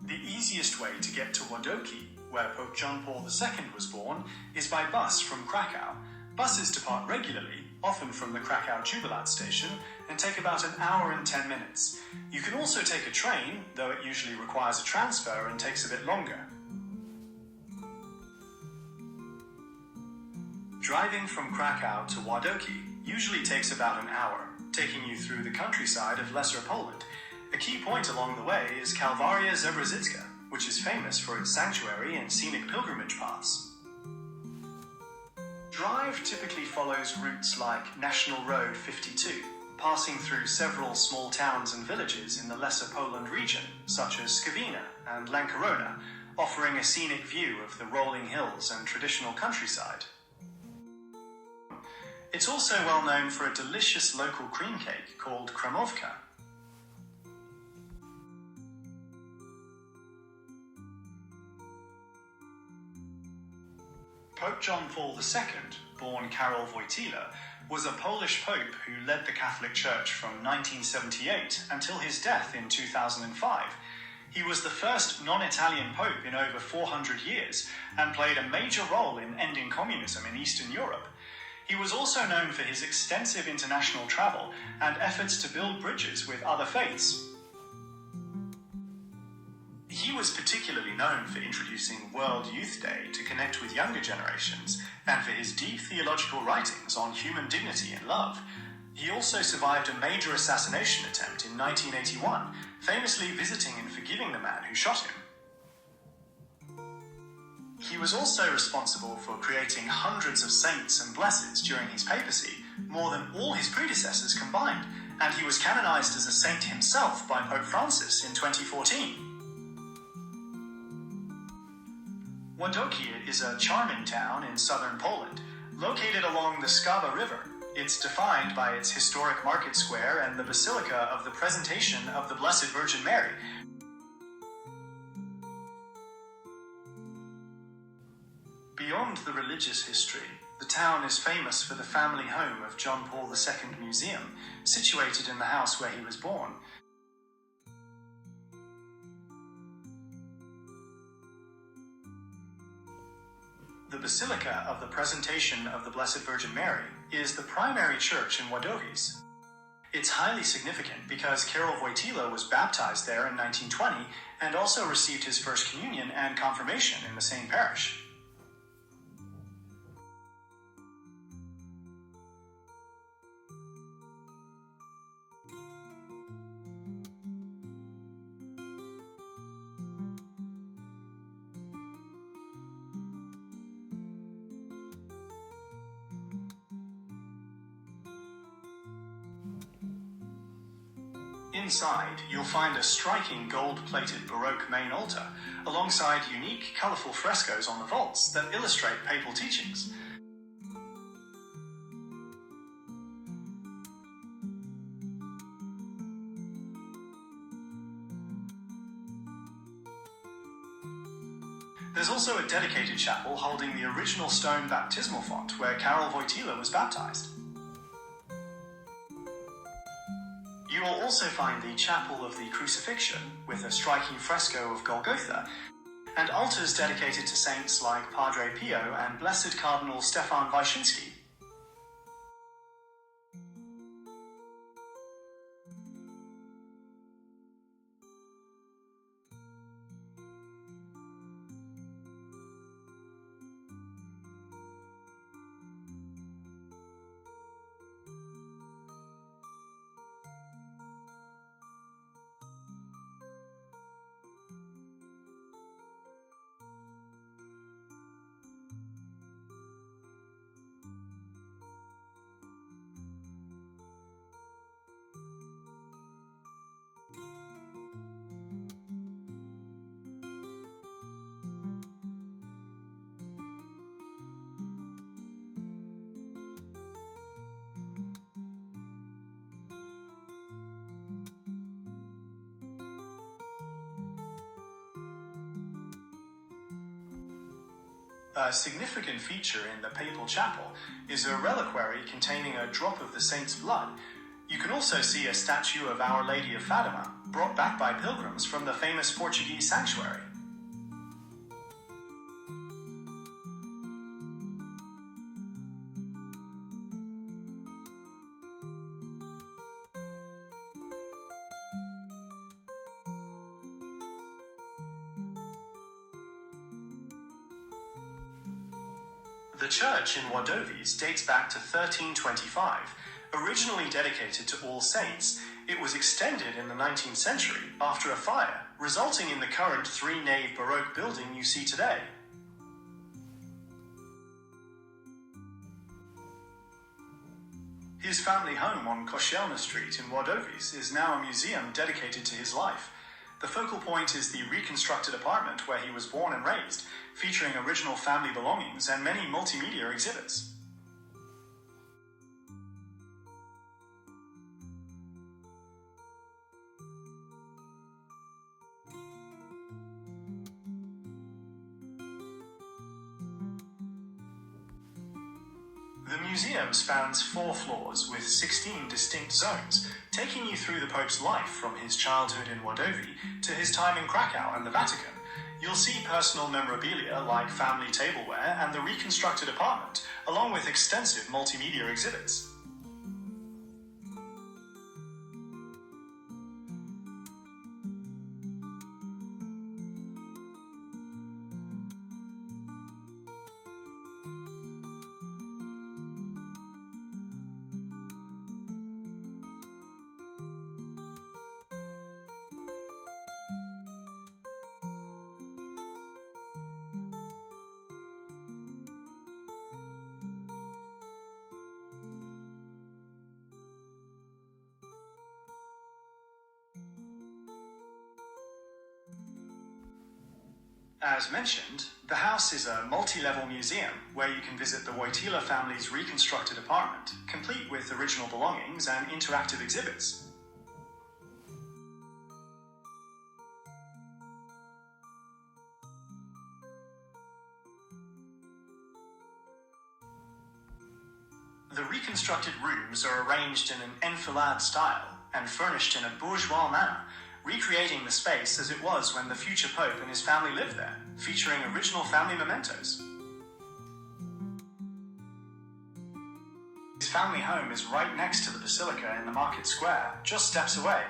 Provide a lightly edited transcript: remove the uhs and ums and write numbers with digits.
The easiest way to get to Wadowice, where Pope John Paul II was born, is by bus from Krakow. Buses depart regularly, often from the Krakow Jubilat station, and take about an hour and 10 minutes. You can also take a train, though it usually requires a transfer and takes a bit longer. Driving from Krakow to Wadowice usually takes about an hour, taking you through the countryside of Lesser Poland. A key point along the way is Kalwaria Zebrzycka, which is famous for its sanctuary and scenic pilgrimage paths. Drive typically follows routes like National Road 52, passing through several small towns and villages in the Lesser Poland region, such as Skawina and Lankarona, offering a scenic view of the rolling hills and traditional countryside. It's also well known for a delicious local cream cake called kremówka. Pope John Paul II, born Karol Wojtyla, was a Polish pope who led the Catholic Church from 1978 until his death in 2005. He was the first non-Italian pope in over 400 years and played a major role in ending communism in Eastern Europe. He was also known for his extensive international travel and efforts to build bridges with other faiths. He was particularly known for introducing World Youth Day to connect with younger generations and for his deep theological writings on human dignity and love. He also survived a major assassination attempt in 1981, famously visiting and forgiving the man who shot him. He was also responsible for creating hundreds of saints and blesseds during his papacy, more than all his predecessors combined, and he was canonized as a saint himself by Pope Francis in 2014. Wadowice is a charming town in southern Poland, located along the Skawa River. It's defined by its historic market square and the Basilica of the Presentation of the Blessed Virgin Mary. Beyond the religious history, the town is famous for the family home of John Paul II Museum, situated in the house where he was born. The Basilica of the Presentation of the Blessed Virgin Mary is the primary church in Wadowice. It's highly significant because Karol Wojtyla was baptized there in 1920 and also received his first communion and confirmation in the same parish. Inside, you'll find a striking gold-plated Baroque main altar, alongside unique, colourful frescoes on the vaults that illustrate papal teachings. There's also a dedicated chapel holding the original stone baptismal font where Karol Wojtyla was baptized. You will also find the Chapel of the Crucifixion, with a striking fresco of Golgotha, and altars dedicated to saints like Padre Pio and Blessed Cardinal Stefan Wyszynski. A significant feature in the papal chapel is a reliquary containing a drop of the saint's blood. You can also see a statue of Our Lady of Fatima, brought back by pilgrims from the famous Portuguese sanctuary. The church in Wadowice dates back to 1325. Originally dedicated to All Saints, it was extended in the 19th century after a fire, resulting in the current three-nave Baroque building you see today. His family home on Kościelna Street in Wadowice is now a museum dedicated to his life. The focal point is the reconstructed apartment where he was born and raised, featuring original family belongings and many multimedia exhibits. The museum spans 4 floors with 16 distinct zones, taking you through the Pope's life from his childhood in Wadowice to his time in Krakow and the Vatican. You'll see personal memorabilia like family tableware and the reconstructed apartment, along with extensive multimedia exhibits. As mentioned, the house is a multi-level museum where you can visit the Wojtyla family's reconstructed apartment, complete with original belongings and interactive exhibits. The reconstructed rooms are arranged in an enfilade style and furnished in a bourgeois manner, recreating the space as it was when the future Pope and his family lived there, featuring original family mementos. His family home is right next to the Basilica in the market square, just steps away.